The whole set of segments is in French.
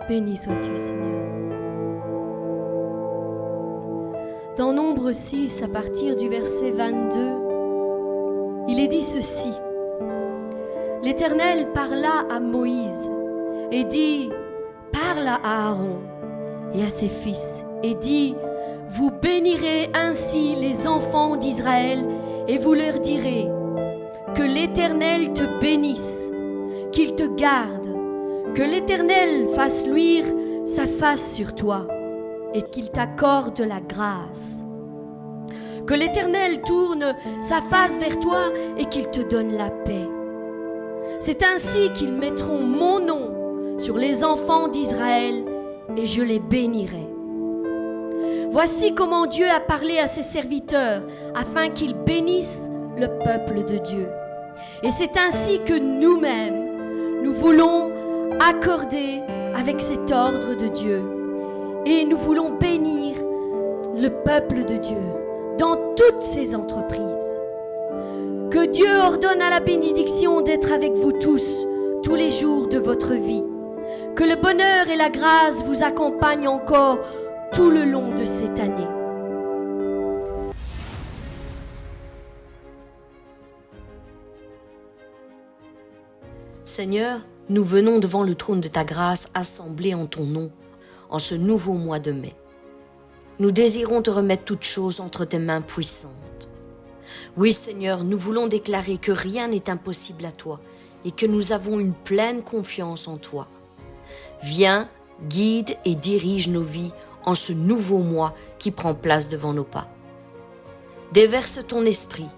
Béni sois-tu, Seigneur. Dans Nombre 6, à partir du verset 22, il est dit ceci. L'Éternel parla à Moïse et dit, « Parle à Aaron et à ses fils et dis, vous bénirez ainsi les enfants d'Israël et vous leur direz, que l'Éternel te bénisse, qu'il te garde, que l'Éternel fasse luire sa face sur toi et qu'il t'accorde la grâce. Que l'Éternel tourne sa face vers toi et qu'il te donne la paix. C'est ainsi qu'ils mettront mon nom sur les enfants d'Israël et je les bénirai. Voici comment Dieu a parlé à ses serviteurs afin qu'ils bénissent le peuple de Dieu. Et c'est ainsi que nous-mêmes, nous voulons accorder avec cet ordre de Dieu. Et nous voulons bénir le peuple de Dieu dans toutes ses entreprises. Que Dieu ordonne à la bénédiction d'être avec vous tous les jours de votre vie. Que le bonheur et la grâce vous accompagnent encore tout le long de cette année. Seigneur, nous venons devant le trône de ta grâce assemblés en ton nom, en ce nouveau mois de mai. Nous désirons te remettre toutes choses entre tes mains puissantes. Oui, Seigneur, nous voulons déclarer que rien n'est impossible à toi et que nous avons une pleine confiance en toi. Viens, guide et dirige nos vies en ce nouveau mois qui prend place devant nos pas. Déverse ton esprit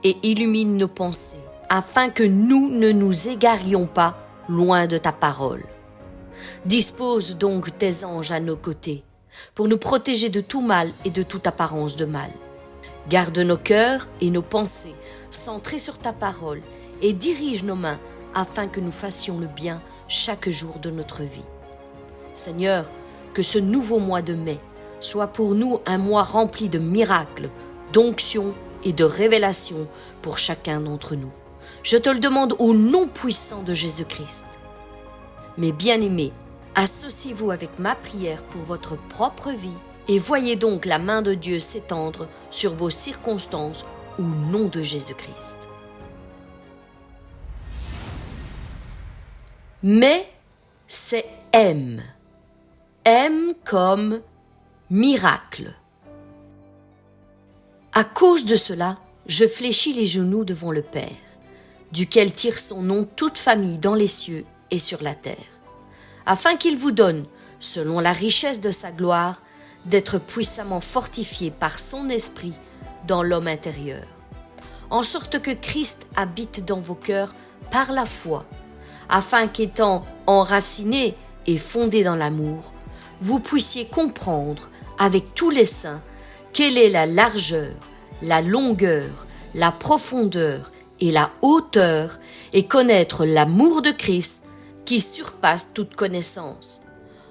et illumine nos pensées, afin que nous ne nous égarions pas loin de ta parole. Dispose donc tes anges à nos côtés, pour nous protéger de tout mal et de toute apparence de mal. Garde nos cœurs et nos pensées centrés sur ta parole et dirige nos mains afin que nous fassions le bien chaque jour de notre vie. Seigneur, que ce nouveau mois de mai soit pour nous un mois rempli de miracles, d'onction et de révélation pour chacun d'entre nous. Je te le demande au nom puissant de Jésus-Christ. Mes bien-aimés, associez-vous avec ma prière pour votre propre vie et voyez donc la main de Dieu s'étendre sur vos circonstances au nom de Jésus-Christ. Mais c'est M. M comme miracle. À cause de cela, je fléchis les genoux devant le Père, duquel tire son nom toute famille dans les cieux et sur la terre, afin qu'il vous donne, selon la richesse de sa gloire, d'être puissamment fortifié par son esprit dans l'homme intérieur, en sorte que Christ habite dans vos cœurs par la foi, afin qu'étant enraciné et fondé dans l'amour, vous puissiez comprendre avec tous les saints quelle est la largeur, la longueur, la profondeur et la hauteur, et connaître l'amour de Christ qui surpasse toute connaissance,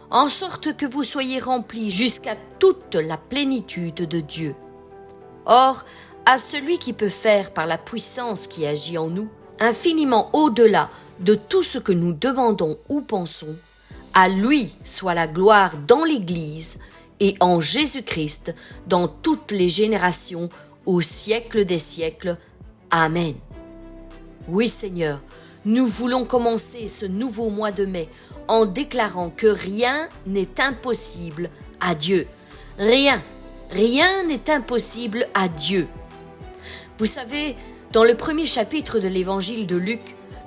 en sorte que vous soyez remplis jusqu'à toute la plénitude de Dieu. Or, à celui qui peut faire par la puissance qui agit en nous, infiniment au-delà de tout ce que nous demandons ou pensons, à lui soit la gloire dans l'Église et en Jésus-Christ dans toutes les générations au siècle des siècles. Amen. Oui Seigneur, nous voulons commencer ce nouveau mois de mai en déclarant que rien n'est impossible à Dieu. Rien n'est impossible à Dieu. Vous savez, dans le premier chapitre de l'évangile de Luc,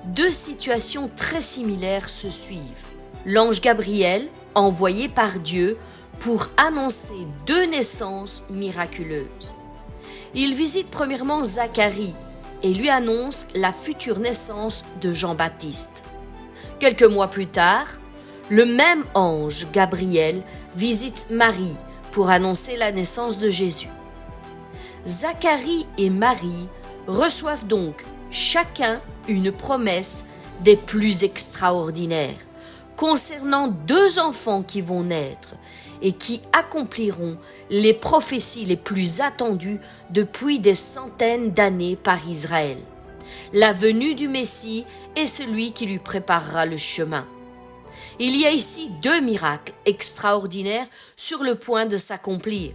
deux situations très similaires se suivent. L'ange Gabriel, envoyé par Dieu pour annoncer deux naissances miraculeuses. Il visite premièrement Zacharie et lui annonce la future naissance de Jean-Baptiste. Quelques mois plus tard, le même ange Gabriel visite Marie pour annoncer la naissance de Jésus. Zacharie et Marie reçoivent donc chacun une promesse des plus extraordinaires concernant deux enfants qui vont naître et qui accompliront les prophéties les plus attendues depuis des centaines d'années par Israël. La venue du Messie est celui qui lui préparera le chemin. Il y a ici 2 miracles extraordinaires sur le point de s'accomplir.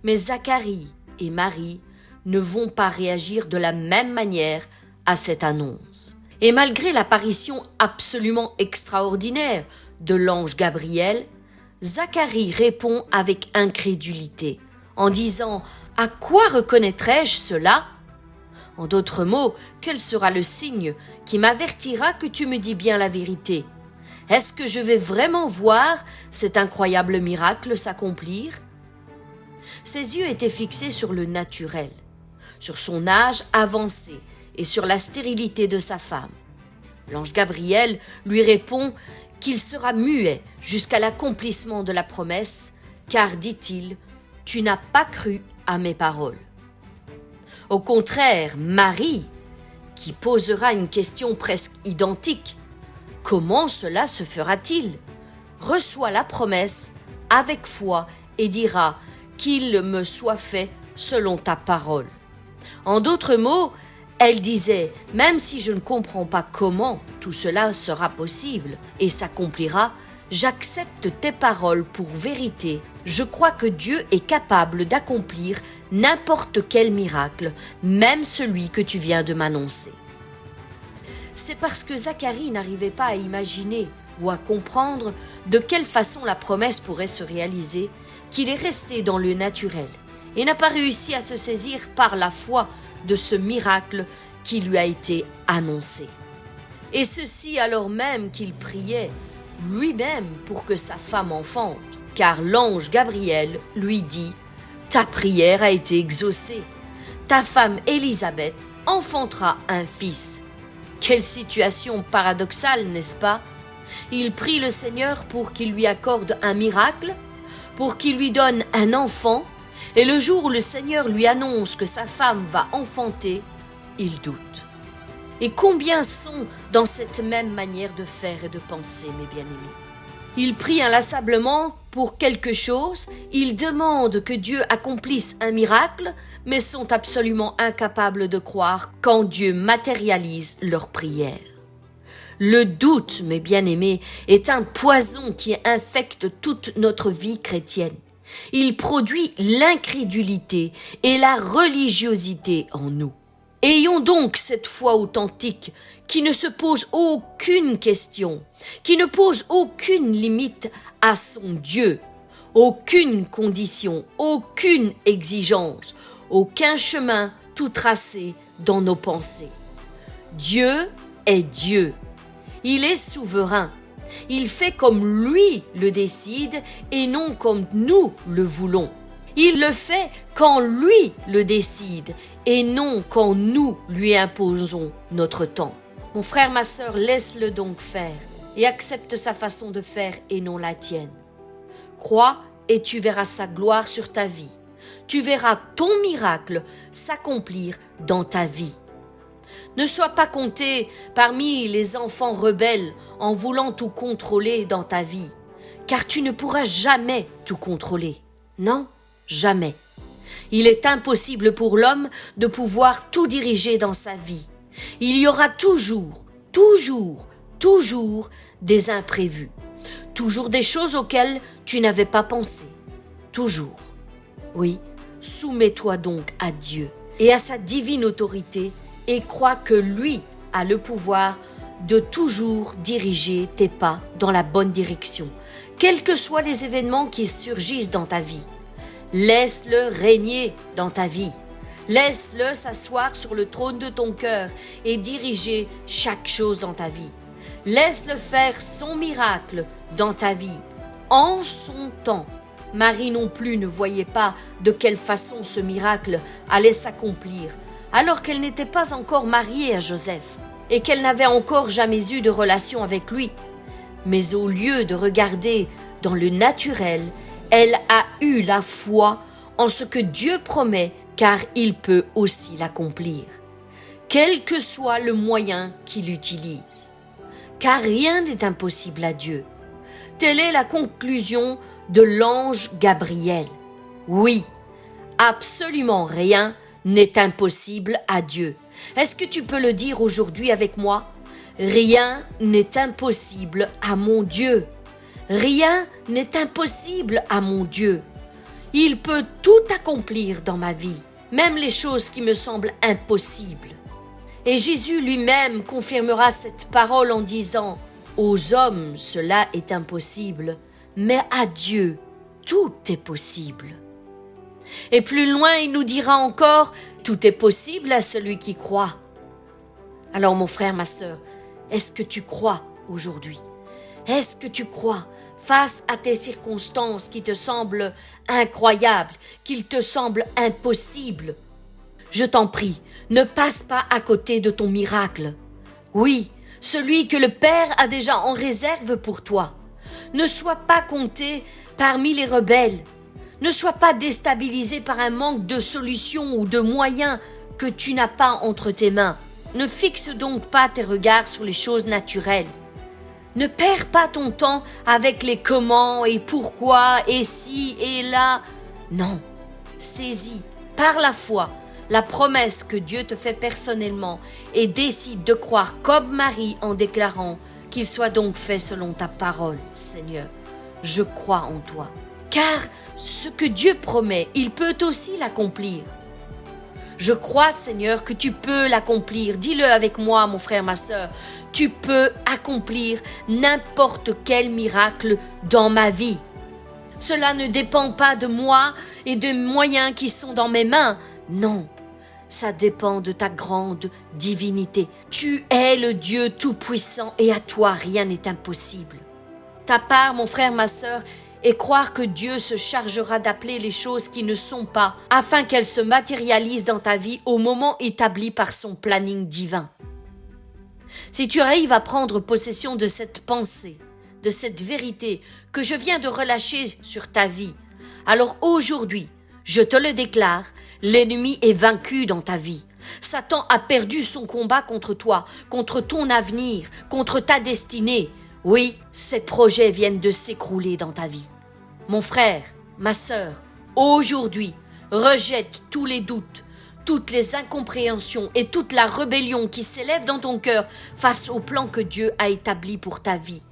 Mais Zacharie et Marie ne vont pas réagir de la même manière à cette annonce. Et malgré l'apparition absolument extraordinaire de l'ange Gabriel, Zacharie répond avec incrédulité, en disant « À quoi reconnaîtrai-je cela ?» En d'autres mots, quel sera le signe qui m'avertira que tu me dis bien la vérité? Est-ce que je vais vraiment voir cet incroyable miracle s'accomplir? Ses yeux étaient fixés sur le naturel, sur son âge avancé et sur la stérilité de sa femme. L'ange Gabriel lui répond qu'il sera muet jusqu'à l'accomplissement de la promesse, car, dit-il, tu n'as pas cru à mes paroles. Au contraire, Marie, qui posera une question presque identique, comment cela se fera-t-il? Reçoit la promesse avec foi et dira qu'il me soit fait selon ta parole. En d'autres mots, elle disait, même si je ne comprends pas comment tout cela sera possible et s'accomplira, j'accepte tes paroles pour vérité. Je crois que Dieu est capable d'accomplir n'importe quel miracle, même celui que tu viens de m'annoncer. C'est parce que Zacharie n'arrivait pas à imaginer ou à comprendre de quelle façon la promesse pourrait se réaliser qu'il est resté dans le naturel et n'a pas réussi à se saisir par la foi de ce miracle qui lui a été annoncé. Et ceci alors même qu'il priait lui-même pour que sa femme enfante, car l'ange Gabriel lui dit « Ta prière a été exaucée, ta femme Élisabeth enfantera un fils. » Quelle situation paradoxale, n'est-ce pas? Il prie le Seigneur pour qu'il lui accorde un miracle, pour qu'il lui donne un enfant, et le jour où le Seigneur lui annonce que sa femme va enfanter, il doute. Et combien sont dans cette même manière de faire et de penser, mes bien-aimés? Ils prient inlassablement pour quelque chose, ils demandent que Dieu accomplisse un miracle, mais sont absolument incapables de croire quand Dieu matérialise leur prière. Le doute, mes bien-aimés, est un poison qui infecte toute notre vie chrétienne. Il produit l'incrédulité et la religiosité en nous. Ayons donc cette foi authentique qui ne se pose aucune question, qui ne pose aucune limite à son Dieu, aucune condition, aucune exigence, aucun chemin tout tracé dans nos pensées. Dieu est Dieu. Il est souverain. Il fait comme lui le décide et non comme nous le voulons. Il le fait quand lui le décide et non quand nous lui imposons notre temps. Mon frère, ma sœur, laisse-le donc faire et accepte sa façon de faire et non la tienne. Crois et tu verras sa gloire sur ta vie. Tu verras ton miracle s'accomplir dans ta vie. Ne sois pas compté parmi les enfants rebelles en voulant tout contrôler dans ta vie, car tu ne pourras jamais tout contrôler. Non, jamais. Il est impossible pour l'homme de pouvoir tout diriger dans sa vie. Il y aura toujours des imprévus. Toujours des choses auxquelles tu n'avais pas pensé. Toujours. Oui, soumets-toi donc à Dieu et à sa divine autorité et crois que lui a le pouvoir de toujours diriger tes pas dans la bonne direction, quels que soient les événements qui surgissent dans ta vie. Laisse-le régner dans ta vie. Laisse-le s'asseoir sur le trône de ton cœur et diriger chaque chose dans ta vie. Laisse-le faire son miracle dans ta vie, en son temps. Marie non plus ne voyait pas de quelle façon ce miracle allait s'accomplir, alors qu'elle n'était pas encore mariée à Joseph et qu'elle n'avait encore jamais eu de relation avec lui. Mais au lieu de regarder dans le naturel, elle a eu la foi en ce que Dieu promet, car il peut aussi l'accomplir, quel que soit le moyen qu'il utilise. Car rien n'est impossible à Dieu. Telle est la conclusion de l'ange Gabriel. Oui, absolument rien n'est impossible à Dieu. Est-ce que tu peux le dire aujourd'hui avec moi? Rien n'est impossible à mon Dieu. Rien n'est impossible à mon Dieu. Il peut tout accomplir dans ma vie, même les choses qui me semblent impossibles. Et Jésus lui-même confirmera cette parole en disant « Aux hommes, cela est impossible, mais à Dieu, tout est possible. » Et plus loin, il nous dira encore « Tout est possible à celui qui croit. » Alors mon frère, ma sœur, est-ce que tu crois aujourd'hui? Est-ce que tu crois face à tes circonstances qui te semblent incroyables, qui te semblent impossibles? Je t'en prie, ne passe pas à côté de ton miracle. Oui, celui que le Père a déjà en réserve pour toi. Ne sois pas compté parmi les rebelles. Ne sois pas déstabilisé par un manque de solutions ou de moyens que tu n'as pas entre tes mains. Ne fixe donc pas tes regards sur les choses naturelles. Ne perds pas ton temps avec les comment et pourquoi et si et là. Non, saisis par la foi la promesse que Dieu te fait personnellement et décide de croire comme Marie en déclarant qu'il soit donc fait selon ta parole, Seigneur. Je crois en toi. Car ce que Dieu promet, il peut aussi l'accomplir. Je crois, Seigneur, que tu peux l'accomplir. Dis-le avec moi, mon frère, ma sœur. Tu peux accomplir n'importe quel miracle dans ma vie. Cela ne dépend pas de moi et des moyens qui sont dans mes mains. Non, ça dépend de ta grande divinité. Tu es le Dieu tout-puissant et à toi, rien n'est impossible. Ta part, mon frère, ma sœur, et croire que Dieu se chargera d'appeler les choses qui ne sont pas, afin qu'elles se matérialisent dans ta vie au moment établi par son planning divin. Si tu arrives à prendre possession de cette pensée, de cette vérité que je viens de relâcher sur ta vie, alors aujourd'hui, je te le déclare, l'ennemi est vaincu dans ta vie. Satan a perdu son combat contre toi, contre ton avenir, contre ta destinée. Oui, ses projets viennent de s'écrouler dans ta vie. Mon frère, ma sœur, aujourd'hui, rejette tous les doutes, toutes les incompréhensions et toute la rébellion qui s'élève dans ton cœur face au plan que Dieu a établi pour ta vie.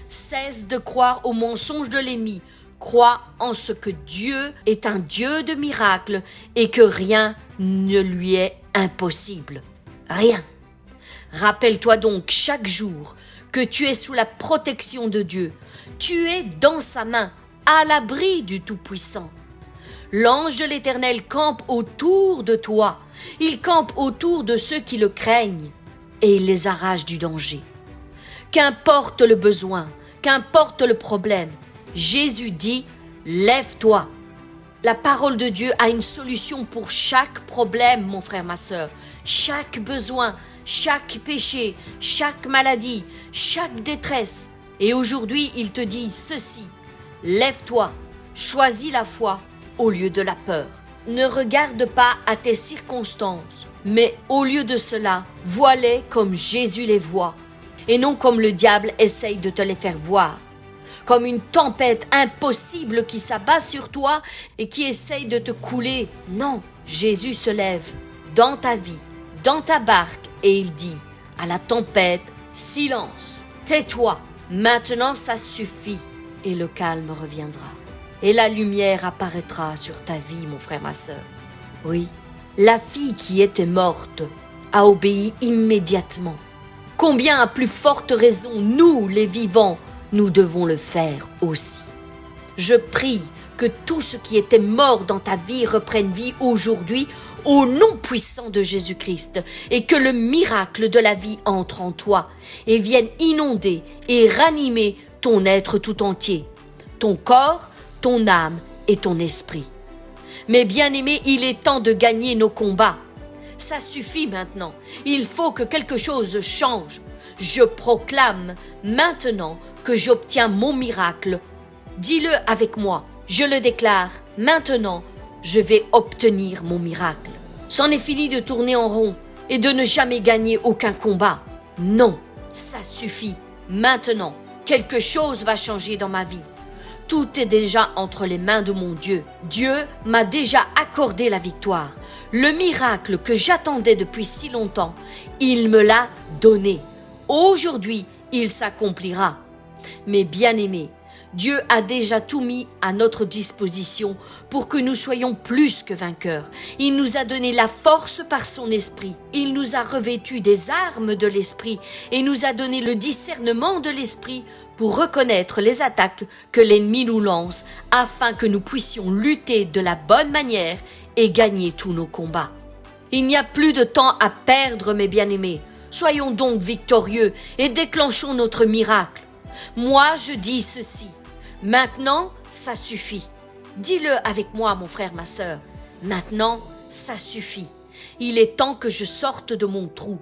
Cesse de croire aux mensonges de l'ennemi. Crois en ce que Dieu est un Dieu de miracles et que rien ne lui est impossible. Rien. Rappelle-toi donc chaque jour que tu es sous la protection de Dieu. Tu es dans sa main, à l'abri du Tout-Puissant. L'ange de l'Éternel campe autour de toi. Il campe autour de ceux qui le craignent et il les arrache du danger. Qu'importe le besoin, qu'importe le problème, Jésus dit « Lève-toi ». La parole de Dieu a une solution pour chaque problème, mon frère, ma sœur. Chaque besoin, chaque péché, chaque maladie, chaque détresse. Et aujourd'hui, il te dit ceci. Lève-toi, choisis la foi au lieu de la peur. Ne regarde pas à tes circonstances, mais au lieu de cela, vois-les comme Jésus les voit, et non comme le diable essaye de te les faire voir. Comme une tempête impossible qui s'abat sur toi et qui essaye de te couler. Non, Jésus se lève dans ta vie, dans ta barque, et il dit à la tempête, silence, tais-toi, maintenant ça suffit, et le calme reviendra. Et la lumière apparaîtra sur ta vie, mon frère, ma sœur. Oui, la fille qui était morte a obéi immédiatement. Combien à plus forte raison, nous, les vivants, nous devons le faire aussi. Je prie que tout ce qui était mort dans ta vie reprenne vie aujourd'hui au nom puissant de Jésus-Christ et que le miracle de la vie entre en toi et vienne inonder et ranimer ton être tout entier, ton corps, ton âme et ton esprit. Mais bien-aimés, il est temps de gagner nos combats. Ça suffit maintenant. Il faut que quelque chose change. Je proclame maintenant que j'obtiens mon miracle. Dis-le avec moi. Je le déclare. Maintenant, je vais obtenir mon miracle. C'en est fini de tourner en rond et de ne jamais gagner aucun combat. Non, ça suffit. Maintenant, quelque chose va changer dans ma vie. Tout est déjà entre les mains de mon Dieu. Dieu m'a déjà accordé la victoire. Le miracle que j'attendais depuis si longtemps, il me l'a donné. aujourd'hui il s'accomplira. Mes bien-aimés, Dieu a déjà tout mis à notre disposition pour que nous soyons plus que vainqueurs. Il nous a donné la force par son esprit. Il nous a revêtus des armes de l'esprit et nous a donné le discernement de l'esprit pour reconnaître les attaques que l'ennemi nous lance afin que nous puissions lutter de la bonne manière et gagner tous nos combats. Il n'y a plus de temps à perdre, mes bien-aimés. Soyons donc victorieux et déclenchons notre miracle. Moi, je dis ceci. Maintenant, ça suffit. Dis-le avec moi, mon frère, ma sœur. Maintenant, ça suffit. Il est temps que je sorte de mon trou.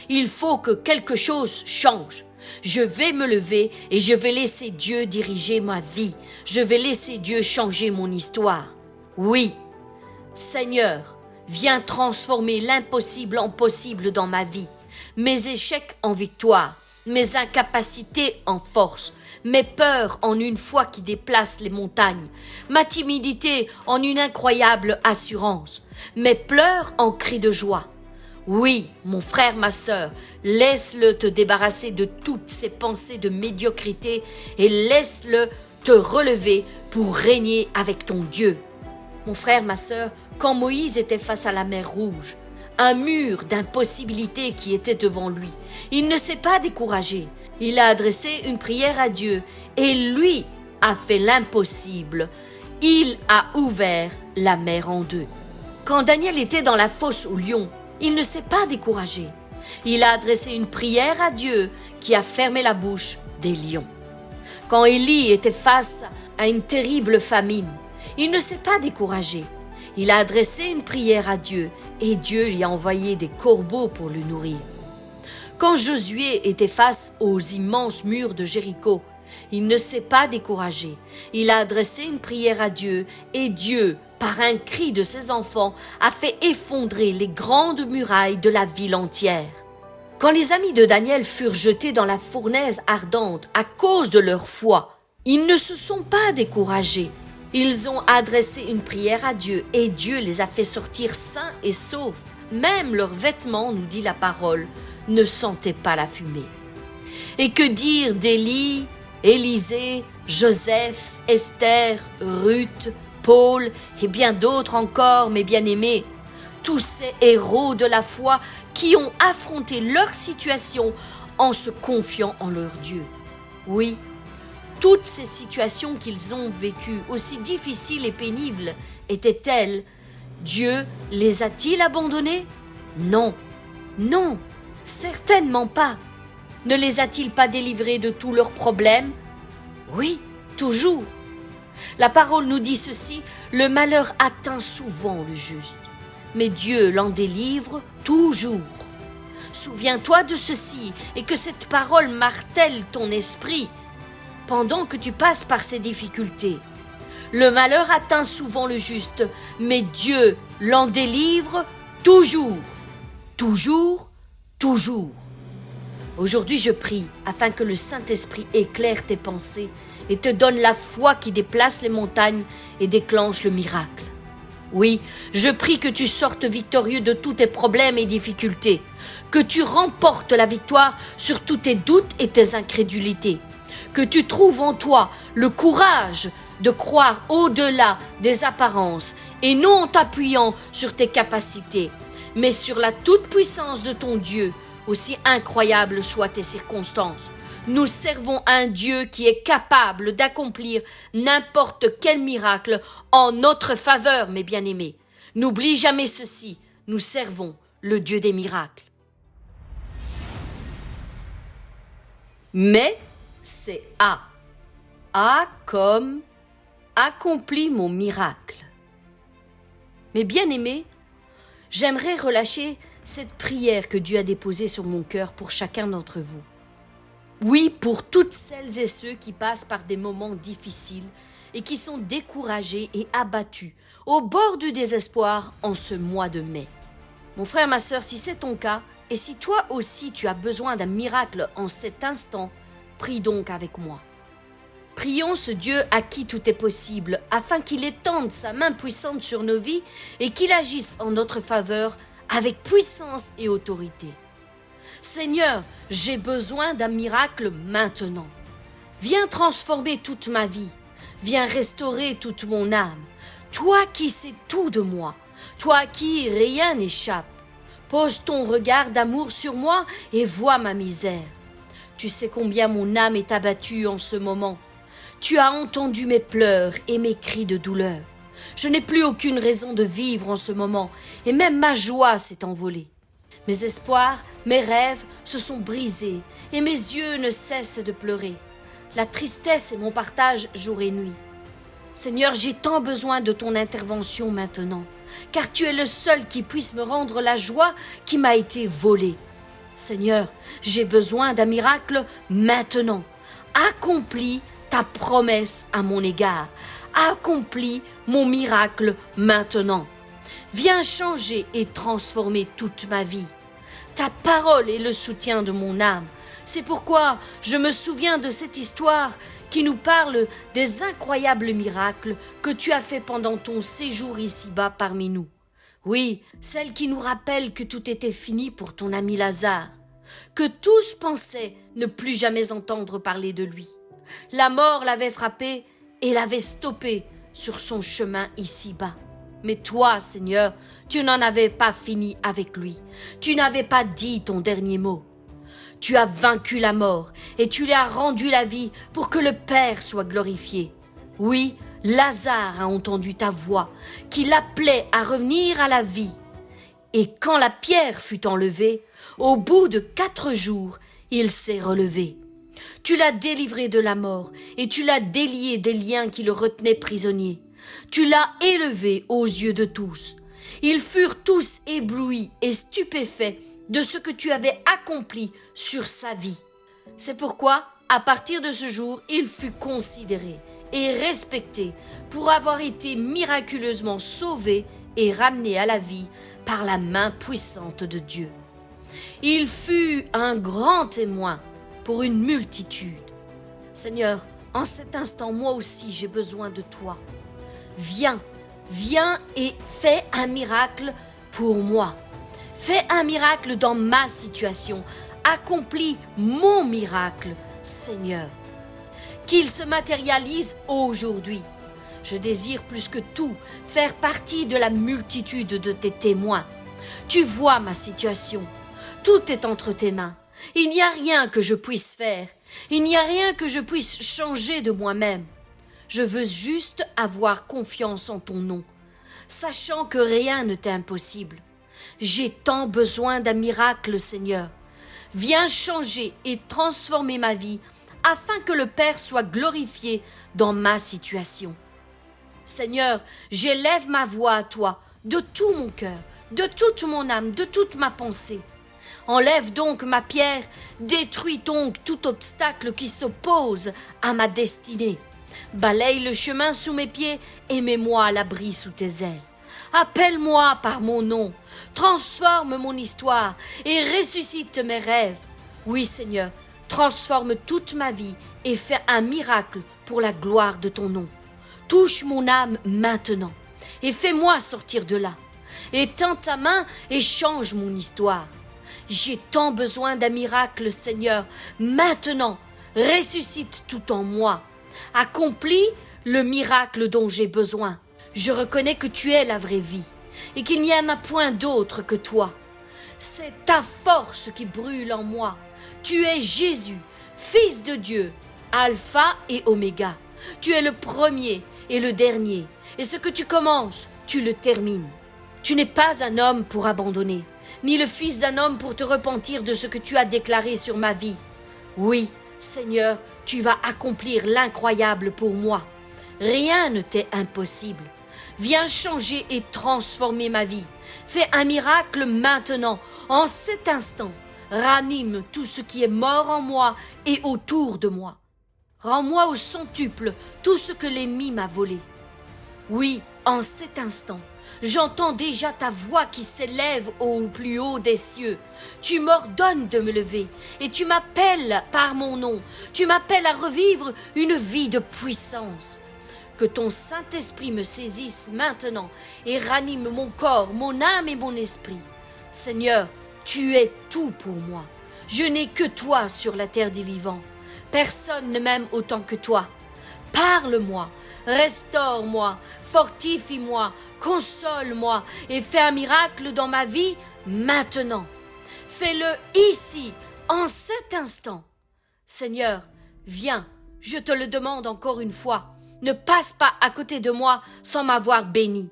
Il faut que quelque chose change. Je vais me lever et je vais laisser Dieu diriger ma vie. Je vais laisser Dieu changer mon histoire. Oui, Seigneur, viens transformer l'impossible en possible dans ma vie. Mes échecs en victoire, mes incapacités en force, mes peurs en une foi qui déplace les montagnes, ma timidité en une incroyable assurance, mes pleurs en cris de joie. Oui, mon frère, ma sœur, laisse-le te débarrasser de toutes ces pensées de médiocrité et laisse-le te relever pour régner avec ton Dieu. Mon frère, ma sœur, quand Moïse était face à la mer Rouge, un mur d'impossibilité qui était devant lui, il ne s'est pas découragé. Il a adressé une prière à Dieu et lui a fait l'impossible. Il a ouvert la mer en deux. Quand Daniel était dans la fosse aux lions, il ne s'est pas découragé. Il a adressé une prière à Dieu qui a fermé la bouche des lions. Quand Élie était face à une terrible famine, il ne s'est pas découragé. Il a adressé une prière à Dieu et Dieu lui a envoyé des corbeaux pour le nourrir. Quand Josué était face aux immenses murs de Jéricho, il ne s'est pas découragé. Il a adressé une prière à Dieu et Dieu, par un cri de ses enfants, a fait effondrer les grandes murailles de la ville entière. Quand les amis de Daniel furent jetés dans la fournaise ardente à cause de leur foi, ils ne se sont pas découragés. Ils ont adressé une prière à Dieu et Dieu les a fait sortir sains et saufs. Même leurs vêtements, nous dit la parole, ne sentaient pas la fumée. Et que dire d'Élie, Élisée, Joseph, Esther, Ruth, Paul et bien d'autres encore, mes bien-aimés, tous ces héros de la foi qui ont affronté leur situation en se confiant en leur Dieu. Oui, toutes ces situations qu'ils ont vécues, aussi difficiles et pénibles, étaient-elles? Dieu les a-t-il abandonnés? Non, non, certainement pas. Ne les a-t-il pas délivrés de tous leurs problèmes? Oui, toujours. La parole nous dit ceci, le malheur atteint souvent le juste, mais Dieu l'en délivre toujours. Souviens-toi de ceci et que cette parole martèle ton esprit pendant que tu passes par ces difficultés. Le malheur atteint souvent le juste, mais Dieu l'en délivre toujours, toujours, toujours. Aujourd'hui, je prie afin que le Saint-Esprit éclaire tes pensées et te donne la foi qui déplace les montagnes et déclenche le miracle. Oui, je prie que tu sortes victorieux de tous tes problèmes et difficultés, que tu remportes la victoire sur tous tes doutes et tes incrédulités, que tu trouves en toi le courage de croire au-delà des apparences et non en t'appuyant sur tes capacités, mais sur la toute-puissance de ton Dieu, aussi incroyables soient tes circonstances. Nous servons un Dieu qui est capable d'accomplir n'importe quel miracle en notre faveur, mes bien-aimés. N'oublie jamais ceci, nous servons le Dieu des miracles. Mais c'est A. A comme accomplis mon miracle. Mes bien-aimés, j'aimerais relâcher cette prière que Dieu a déposée sur mon cœur pour chacun d'entre vous. Oui, pour toutes celles et ceux qui passent par des moments difficiles et qui sont découragés et abattus au bord du désespoir en ce mois de mai. Mon frère, ma sœur, si c'est ton cas, et si toi aussi tu as besoin d'un miracle en cet instant, prie donc avec moi. Prions ce Dieu à qui tout est possible, afin qu'il étende sa main puissante sur nos vies et qu'il agisse en notre faveur avec puissance et autorité. Seigneur, j'ai besoin d'un miracle maintenant. Viens transformer toute ma vie. Viens restaurer toute mon âme. Toi qui sais tout de moi, toi à qui rien n'échappe. Pose ton regard d'amour sur moi et vois ma misère. Tu sais combien mon âme est abattue en ce moment. Tu as entendu mes pleurs et mes cris de douleur. Je n'ai plus aucune raison de vivre en ce moment, et même ma joie s'est envolée. Mes espoirs, mes rêves se sont brisés, et mes yeux ne cessent de pleurer. La tristesse est mon partage jour et nuit. Seigneur, j'ai tant besoin de ton intervention maintenant, car tu es le seul qui puisse me rendre la joie qui m'a été volée. Seigneur, j'ai besoin d'un miracle maintenant. Accomplis ta promesse à mon égard. Accomplis mon miracle maintenant. Viens changer et transformer toute ma vie. Ta parole est le soutien de mon âme. C'est pourquoi je me souviens de cette histoire qui nous parle des incroyables miracles que tu as fait pendant ton séjour ici-bas parmi nous. Oui, celle qui nous rappelle que tout était fini pour ton ami Lazare, que tous pensaient ne plus jamais entendre parler de lui. La mort l'avait frappé et l'avait stoppé sur son chemin ici-bas. Mais toi, Seigneur, tu n'en avais pas fini avec lui. Tu n'avais pas dit ton dernier mot. Tu as vaincu la mort et tu lui as rendu la vie pour que le Père soit glorifié. Oui, Lazare a entendu ta voix qui l'appelait à revenir à la vie. Et quand la pierre fut enlevée, au bout de 4 jours, il s'est relevé. Tu l'as délivré de la mort et tu l'as délié des liens qui le retenaient prisonnier. Tu l'as élevé aux yeux de tous. Ils furent tous éblouis et stupéfaits de ce que tu avais accompli sur sa vie. C'est pourquoi, à partir de ce jour, il fut considéré et respecté pour avoir été miraculeusement sauvé et ramené à la vie par la main puissante de Dieu. Il fut un grand témoin pour une multitude. Seigneur, en cet instant, moi aussi, j'ai besoin de toi. Viens et fais un miracle pour moi. Fais un miracle dans ma situation. Accomplis mon miracle, Seigneur. Qu'il se matérialise aujourd'hui. Je désire plus que tout faire partie de la multitude de tes témoins. Tu vois ma situation. Tout est entre tes mains. Il n'y a rien que je puisse faire. Il n'y a rien que je puisse changer de moi-même. Je veux juste avoir confiance en ton nom, sachant que rien ne t'est impossible. J'ai tant besoin d'un miracle, Seigneur. Viens changer et transformer ma vie afin que le Père soit glorifié dans ma situation. Seigneur, j'élève ma voix à toi de tout mon cœur, de toute mon âme, de toute ma pensée. Enlève donc ma pierre, détruis donc tout obstacle qui s'oppose à ma destinée. Balaye le chemin sous mes pieds et mets-moi à l'abri sous tes ailes. Appelle-moi par mon nom, transforme mon histoire et ressuscite mes rêves. Oui, Seigneur, transforme toute ma vie et fais un miracle pour la gloire de ton nom. Touche mon âme maintenant et fais-moi sortir de là. Étends ta main et change mon histoire. J'ai tant besoin d'un miracle, Seigneur. Maintenant, ressuscite tout en moi. Accomplis le miracle dont j'ai besoin. Je reconnais que tu es la vraie vie et qu'il n'y en a point d'autre que toi. C'est ta force qui brûle en moi. Tu es Jésus, Fils de Dieu, Alpha et Oméga. Tu es le premier et le dernier, et ce que tu commences, tu le termines. Tu n'es pas un homme pour abandonner, ni le fils d'un homme pour te repentir de ce que tu as déclaré sur ma vie. Oui, Seigneur, tu vas accomplir l'incroyable pour moi. Rien ne t'est impossible. Viens changer et transformer ma vie. Fais un miracle maintenant, en cet instant. Ranime tout ce qui est mort en moi et autour de moi. Rends-moi au centuple tout ce que l'ennemi m'a volé. Oui, en cet instant, j'entends déjà ta voix qui s'élève au plus haut des cieux. Tu m'ordonnes de me lever et tu m'appelles par mon nom. Tu m'appelles à revivre une vie de puissance. Que ton Saint-Esprit me saisisse maintenant et ranime mon corps, mon âme et mon esprit. Seigneur, tu es tout pour moi. Je n'ai que toi sur la terre des vivants. Personne ne m'aime autant que toi. Parle-moi, restaure-moi, fortifie-moi, console-moi et fais un miracle dans ma vie maintenant. Fais-le ici, en cet instant. Seigneur, viens, je te le demande encore une fois. Ne passe pas à côté de moi sans m'avoir béni.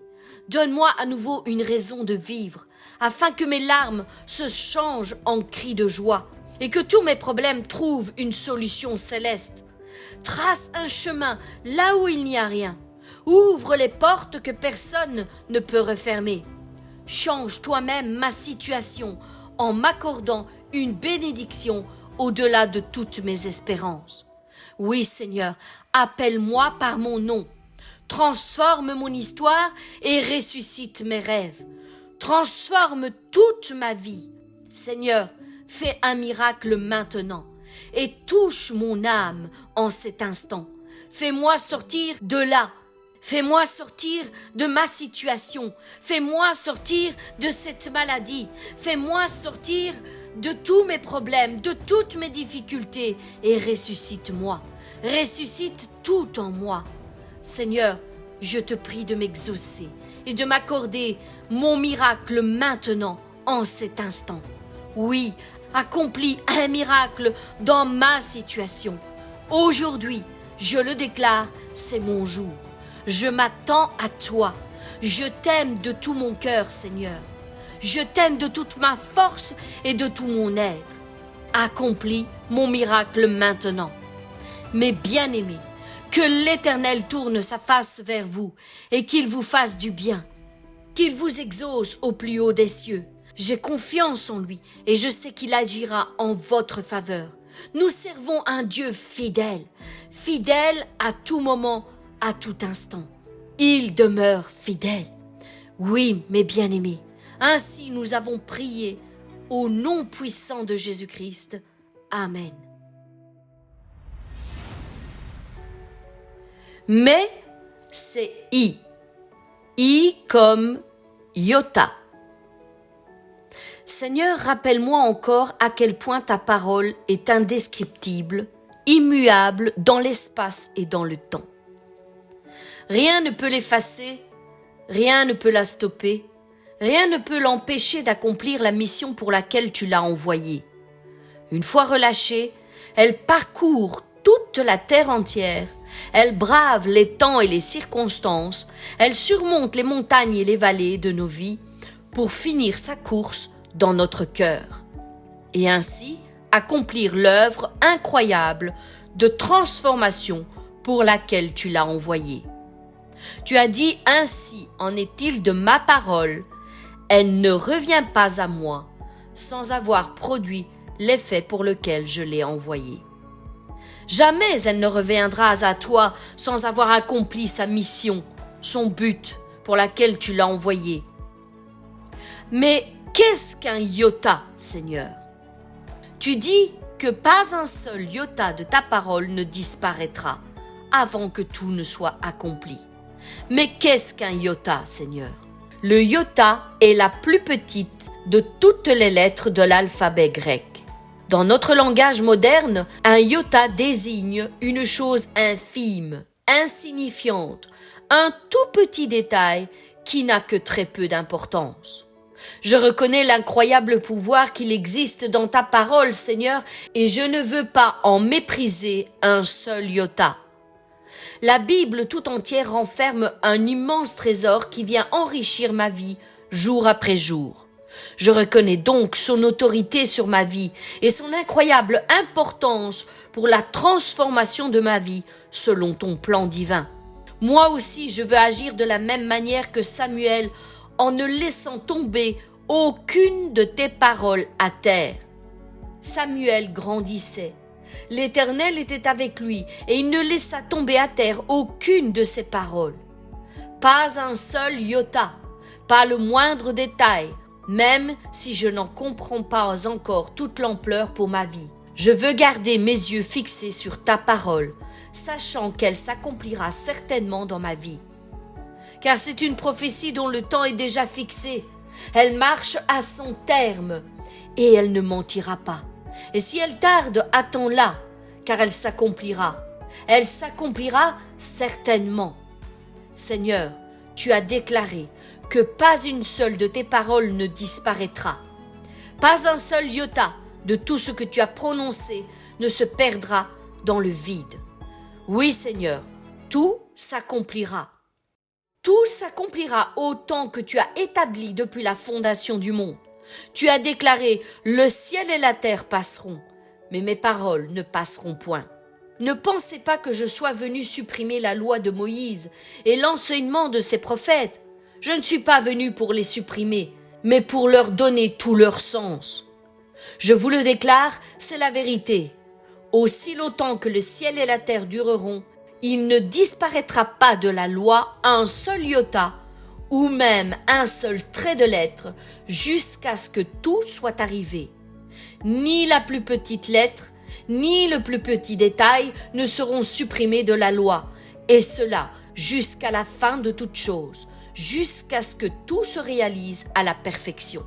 Donne-moi à nouveau une raison de vivre, afin que mes larmes se changent en cris de joie et que tous mes problèmes trouvent une solution céleste. Trace un chemin là où il n'y a rien. Ouvre les portes que personne ne peut refermer. Change toi-même ma situation en m'accordant une bénédiction au-delà de toutes mes espérances. Oui, Seigneur, appelle-moi par mon nom. Transforme mon histoire et ressuscite mes rêves. Transforme toute ma vie. Seigneur, fais un miracle maintenant et touche mon âme en cet instant. Fais-moi sortir de là. Fais-moi sortir de ma situation. Fais-moi sortir de cette maladie. Fais-moi sortir de tous mes problèmes, de toutes mes difficultés et ressuscite-moi. Ressuscite tout en moi. Seigneur, je te prie de m'exaucer et de m'accorder mon miracle maintenant, en cet instant. Oui, accomplis un miracle dans ma situation. Aujourd'hui, je le déclare, c'est mon jour. Je m'attends à toi. Je t'aime de tout mon cœur, Seigneur. Je t'aime de toute ma force et de tout mon être. Accomplis mon miracle maintenant. Mes bien-aimés, que l'Éternel tourne sa face vers vous et qu'il vous fasse du bien, qu'il vous exauce au plus haut des cieux. J'ai confiance en lui et je sais qu'il agira en votre faveur. Nous servons un Dieu fidèle, fidèle à tout moment, à tout instant. Il demeure fidèle. Oui, mes bien-aimés, ainsi nous avons prié au nom puissant de Jésus-Christ. Amen. Mais c'est I. I comme iota. Seigneur, rappelle-moi encore à quel point ta parole est indescriptible, immuable dans l'espace et dans le temps. Rien ne peut l'effacer, rien ne peut la stopper, rien ne peut l'empêcher d'accomplir la mission pour laquelle tu l'as envoyée. Une fois relâchée, elle parcourt toute la terre entière, elle brave les temps et les circonstances, elle surmonte les montagnes et les vallées de nos vies pour finir sa course dans notre cœur et ainsi accomplir l'œuvre incroyable de transformation pour laquelle tu l'as envoyée. Tu as dit ainsi en est-il de ma parole, elle ne revient pas à moi sans avoir produit l'effet pour lequel je l'ai envoyée. Jamais elle ne reviendra à toi sans avoir accompli sa mission, son but pour laquelle tu l'as envoyée. Mais qu'est-ce qu'un iota, Seigneur? Tu dis que pas un seul iota de ta parole ne disparaîtra avant que tout ne soit accompli. Mais qu'est-ce qu'un iota, Seigneur? Le iota est la plus petite de toutes les lettres de l'alphabet grec. Dans notre langage moderne, un iota désigne une chose infime, insignifiante, un tout petit détail qui n'a que très peu d'importance. Je reconnais l'incroyable pouvoir qu'il existe dans ta parole, Seigneur, et je ne veux pas en mépriser un seul iota. La Bible tout entière renferme un immense trésor qui vient enrichir ma vie jour après jour. Je reconnais donc son autorité sur ma vie et son incroyable importance pour la transformation de ma vie selon ton plan divin. Moi aussi, je veux agir de la même manière que Samuel en ne laissant tomber aucune de tes paroles à terre. Samuel grandissait. L'Éternel était avec lui et il ne laissa tomber à terre aucune de ses paroles. Pas un seul iota, pas le moindre détail, même si je n'en comprends pas encore toute l'ampleur pour ma vie. Je veux garder mes yeux fixés sur ta parole, sachant qu'elle s'accomplira certainement dans ma vie. Car c'est une prophétie dont le temps est déjà fixé. Elle marche à son terme et elle ne mentira pas. Et si elle tarde, attends-la, car elle s'accomplira. Elle s'accomplira certainement. Seigneur, tu as déclaré que pas une seule de tes paroles ne disparaîtra. Pas un seul iota de tout ce que tu as prononcé ne se perdra dans le vide. Oui, Seigneur, tout s'accomplira. Tout s'accomplira autant que tu as établi depuis la fondation du monde. Tu as déclaré, le ciel et la terre passeront, mais mes paroles ne passeront point. Ne pensez pas que je sois venu supprimer la loi de Moïse et l'enseignement de ses prophètes. Je ne suis pas venu pour les supprimer, mais pour leur donner tout leur sens. Je vous le déclare, c'est la vérité. Aussi longtemps que le ciel et la terre dureront, il ne disparaîtra pas de la loi un seul iota, ou même un seul trait de lettre, jusqu'à ce que tout soit arrivé. Ni la plus petite lettre, ni le plus petit détail ne seront supprimés de la loi, et cela jusqu'à la fin de toute chose, jusqu'à ce que tout se réalise à la perfection.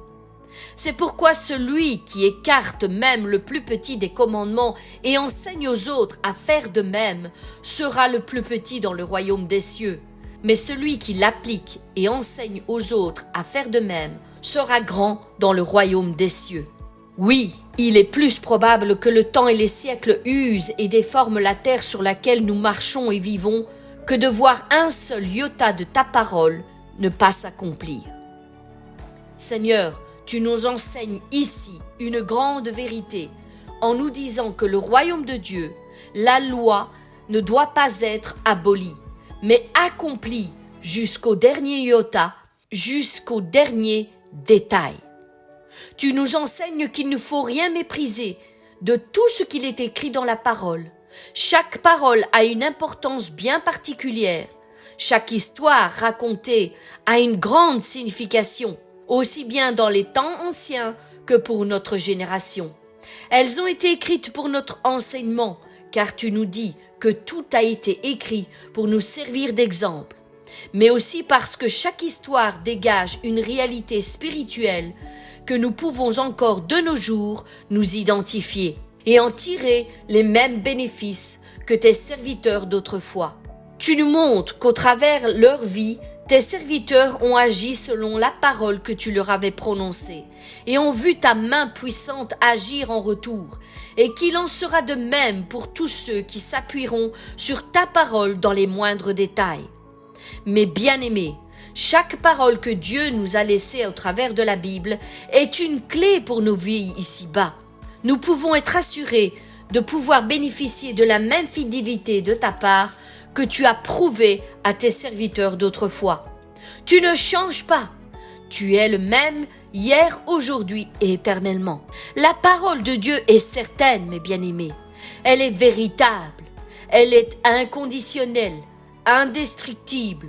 C'est pourquoi celui qui écarte même le plus petit des commandements et enseigne aux autres à faire de même sera le plus petit dans le royaume des cieux. Mais celui qui l'applique et enseigne aux autres à faire de même sera grand dans le royaume des cieux. Oui, il est plus probable que le temps et les siècles usent et déforment la terre sur laquelle nous marchons et vivons que de voir un seul iota de ta parole ne pas s'accomplir. Seigneur, tu nous enseignes ici une grande vérité en nous disant que le royaume de Dieu, la loi, ne doit pas être abolie, mais accomplie jusqu'au dernier iota, jusqu'au dernier détail. Tu nous enseignes qu'il ne faut rien mépriser de tout ce qu'il est écrit dans la parole. Chaque parole a une importance bien particulière. Chaque histoire racontée a une grande signification, aussi bien dans les temps anciens que pour notre génération. Elles ont été écrites pour notre enseignement, car tu nous dis que tout a été écrit pour nous servir d'exemple, mais aussi parce que chaque histoire dégage une réalité spirituelle que nous pouvons encore de nos jours nous identifier et en tirer les mêmes bénéfices que tes serviteurs d'autrefois. Tu nous montres qu'au travers leur vie, tes serviteurs ont agi selon la parole que tu leur avais prononcée et ont vu ta main puissante agir en retour, et qu'il en sera de même pour tous ceux qui s'appuieront sur ta parole dans les moindres détails. Mais bien-aimés, chaque parole que Dieu nous a laissée au travers de la Bible est une clé pour nos vies ici-bas. Nous pouvons être assurés de pouvoir bénéficier de la même fidélité de ta part que tu as prouvé à tes serviteurs d'autrefois. Tu ne changes pas. Tu es le même hier, aujourd'hui et éternellement. La parole de Dieu est certaine, mes bien-aimés. Elle est véritable. Elle est inconditionnelle, indestructible.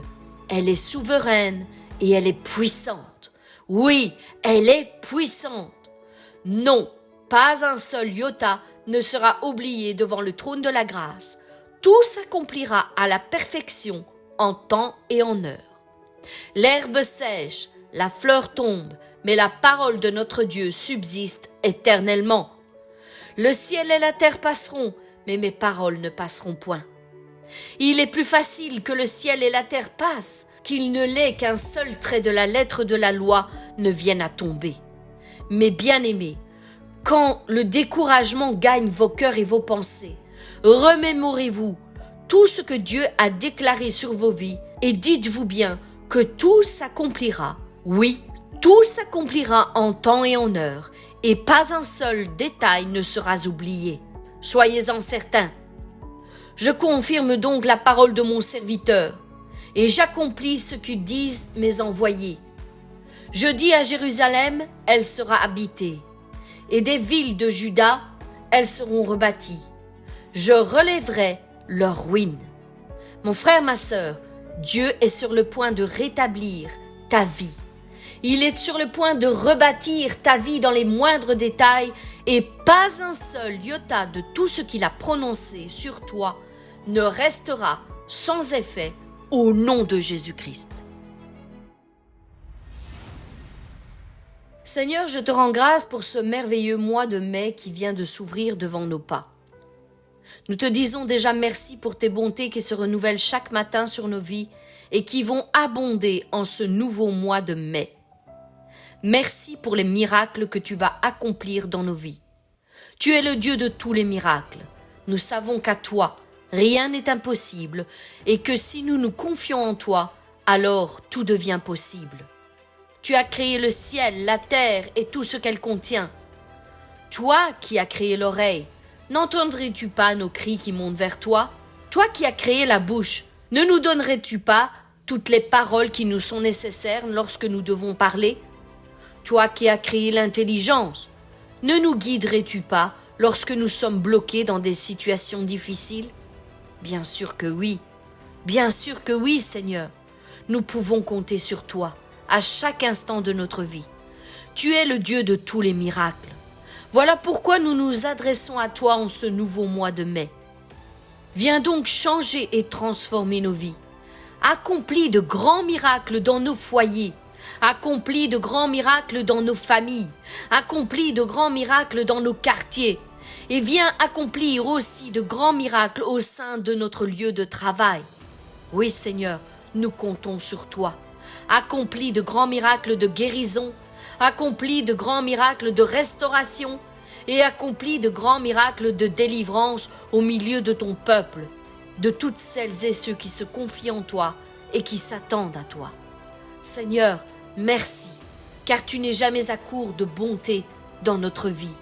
Elle est souveraine et elle est puissante. Oui, elle est puissante. Non, pas un seul iota ne sera oublié devant le trône de la grâce. Tout s'accomplira à la perfection, en temps et en heure. L'herbe sèche, la fleur tombe, mais la parole de notre Dieu subsiste éternellement. Le ciel et la terre passeront, mais mes paroles ne passeront point. Il est plus facile que le ciel et la terre passent qu'il ne l'est qu'un seul trait de la lettre de la loi ne vienne à tomber. Mais bien-aimés, quand le découragement gagne vos cœurs et vos pensées, remémorez-vous tout ce que Dieu a déclaré sur vos vies et dites-vous bien que tout s'accomplira. Oui, tout s'accomplira en temps et en heure, et pas un seul détail ne sera oublié. Soyez-en certains. Je confirme donc la parole de mon serviteur, et j'accomplis ce que disent mes envoyés. Je dis à Jérusalem, elle sera habitée, et des villes de Juda, elles seront rebâties. Je relèverai leurs ruines. Mon frère, ma sœur, Dieu est sur le point de rétablir ta vie. Il est sur le point de rebâtir ta vie dans les moindres détails, et pas un seul iota de tout ce qu'il a prononcé sur toi ne restera sans effet au nom de Jésus-Christ. Seigneur, je te rends grâce pour ce merveilleux mois de mai qui vient de s'ouvrir devant nos pas. Nous te disons déjà merci pour tes bontés qui se renouvellent chaque matin sur nos vies et qui vont abonder en ce nouveau mois de mai. Merci pour les miracles que tu vas accomplir dans nos vies. Tu es le Dieu de tous les miracles. Nous savons qu'à toi, rien n'est impossible et que si nous nous confions en toi, alors tout devient possible. Tu as créé le ciel, la terre et tout ce qu'elle contient. Toi qui as créé l'oreille, n'entendrais-tu pas nos cris qui montent vers toi? Toi qui as créé la bouche, ne nous donnerais-tu pas toutes les paroles qui nous sont nécessaires lorsque nous devons parler? Toi qui as créé l'intelligence, ne nous guiderais-tu pas lorsque nous sommes bloqués dans des situations difficiles? Bien sûr que oui, Seigneur. Nous pouvons compter sur toi à chaque instant de notre vie. Tu es le Dieu de tous les miracles. Voilà pourquoi nous nous adressons à toi en ce nouveau mois de mai. Viens donc changer et transformer nos vies. Accomplis de grands miracles dans nos foyers. Accomplis de grands miracles dans nos familles. Accomplis de grands miracles dans nos quartiers. Et viens accomplir aussi de grands miracles au sein de notre lieu de travail. Oui, Seigneur, nous comptons sur toi. Accomplis de grands miracles de guérison, accomplis de grands miracles de restauration et accomplis de grands miracles de délivrance au milieu de ton peuple, de toutes celles et ceux qui se confient en toi et qui s'attendent à toi. Seigneur, merci, car tu n'es jamais à court de bonté dans notre vie.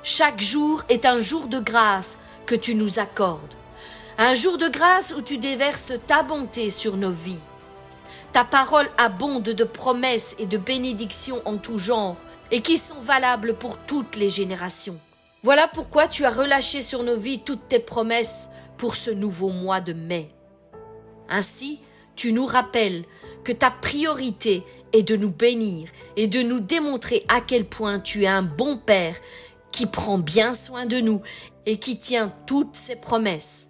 Chaque jour est un jour de grâce que tu nous accordes, un jour de grâce où tu déverses ta bonté sur nos vies. Ta parole abonde de promesses et de bénédictions en tout genre et qui sont valables pour toutes les générations. Voilà pourquoi tu as relâché sur nos vies toutes tes promesses pour ce nouveau mois de mai. Ainsi, tu nous rappelles que ta priorité est de nous bénir et de nous démontrer à quel point tu es un bon Père qui prend bien soin de nous et qui tient toutes ses promesses.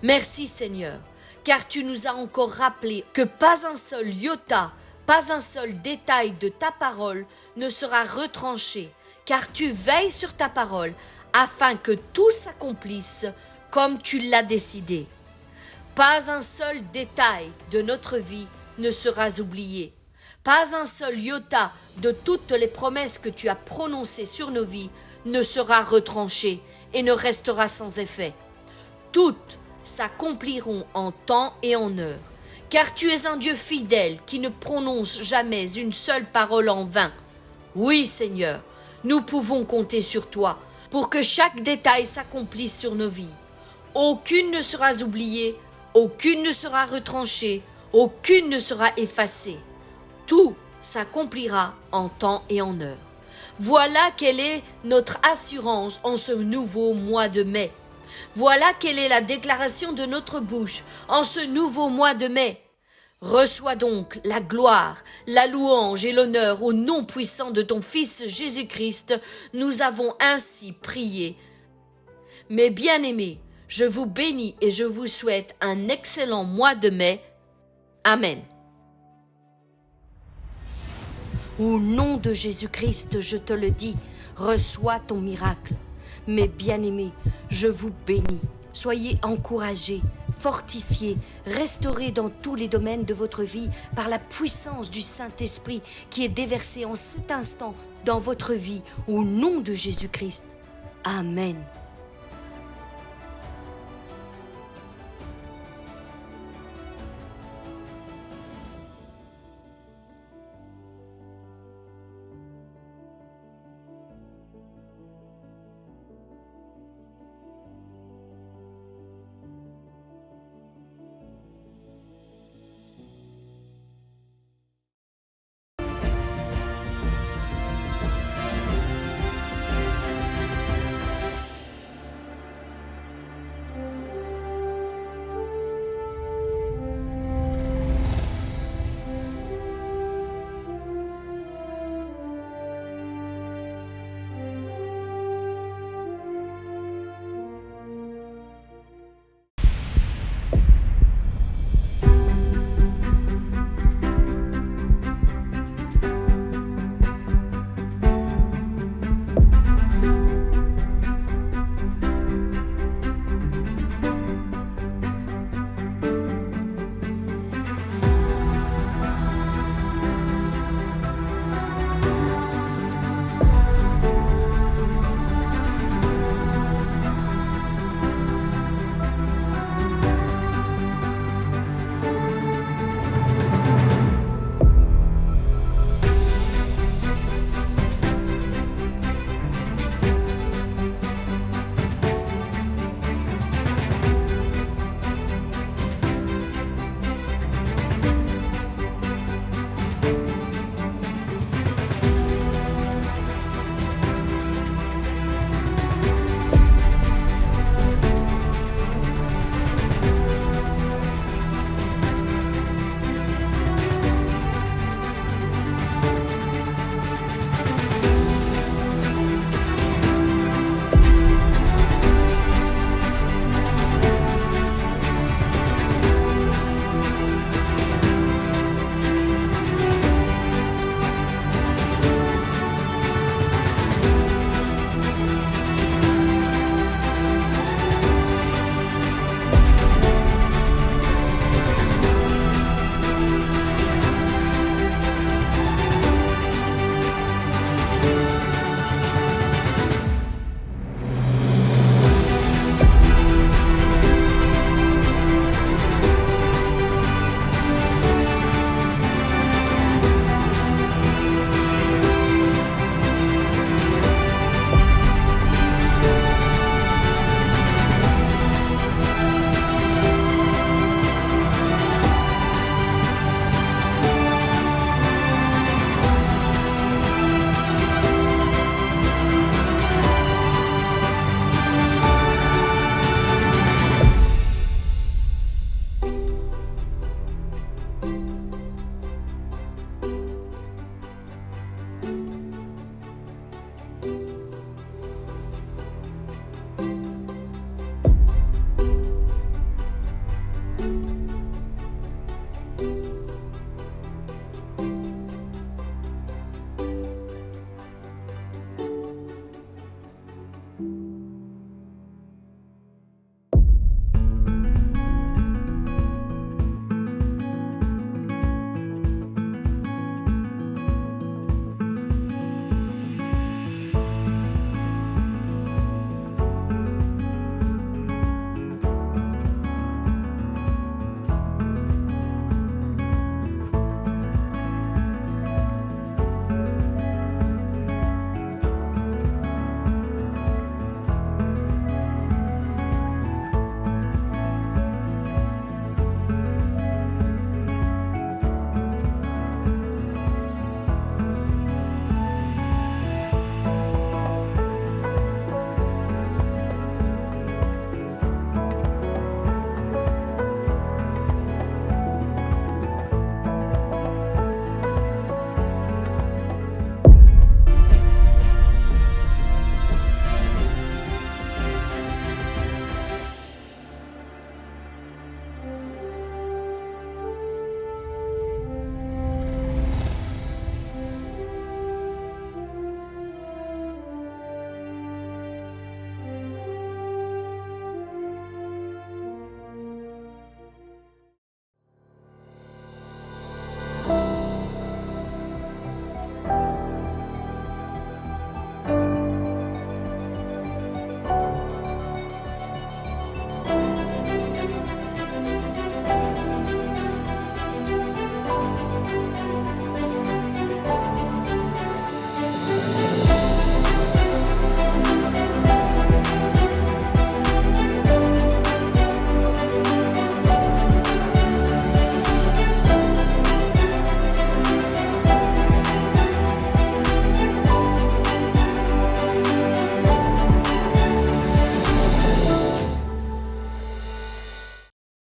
Merci Seigneur, car tu nous as encore rappelé que pas un seul iota, pas un seul détail de ta parole ne sera retranché, car tu veilles sur ta parole afin que tout s'accomplisse comme tu l'as décidé. Pas un seul détail de notre vie ne sera oublié. Pas un seul iota de toutes les promesses que tu as prononcées sur nos vies ne sera retranché et ne restera sans effet. Toutes s'accompliront en temps et en heure, car tu es un Dieu fidèle qui ne prononce jamais une seule parole en vain. Oui, Seigneur, nous pouvons compter sur toi pour que chaque détail s'accomplisse sur nos vies. Aucune ne sera oubliée, aucune ne sera retranchée, aucune ne sera effacée. Tout s'accomplira en temps et en heure. Voilà quelle est notre assurance en ce nouveau mois de mai. Voilà quelle est la déclaration de notre bouche en ce nouveau mois de mai. Reçois donc la gloire, la louange et l'honneur au nom puissant de ton Fils Jésus-Christ. Nous avons ainsi prié. Mes bien-aimés, je vous bénis et je vous souhaite un excellent mois de mai. Amen. Au nom de Jésus-Christ, je te le dis, reçois ton miracle. Mes bien-aimés, je vous bénis. Soyez encouragés, fortifiés, restaurés dans tous les domaines de votre vie par la puissance du Saint-Esprit qui est déversé en cet instant dans votre vie, au nom de Jésus-Christ. Amen.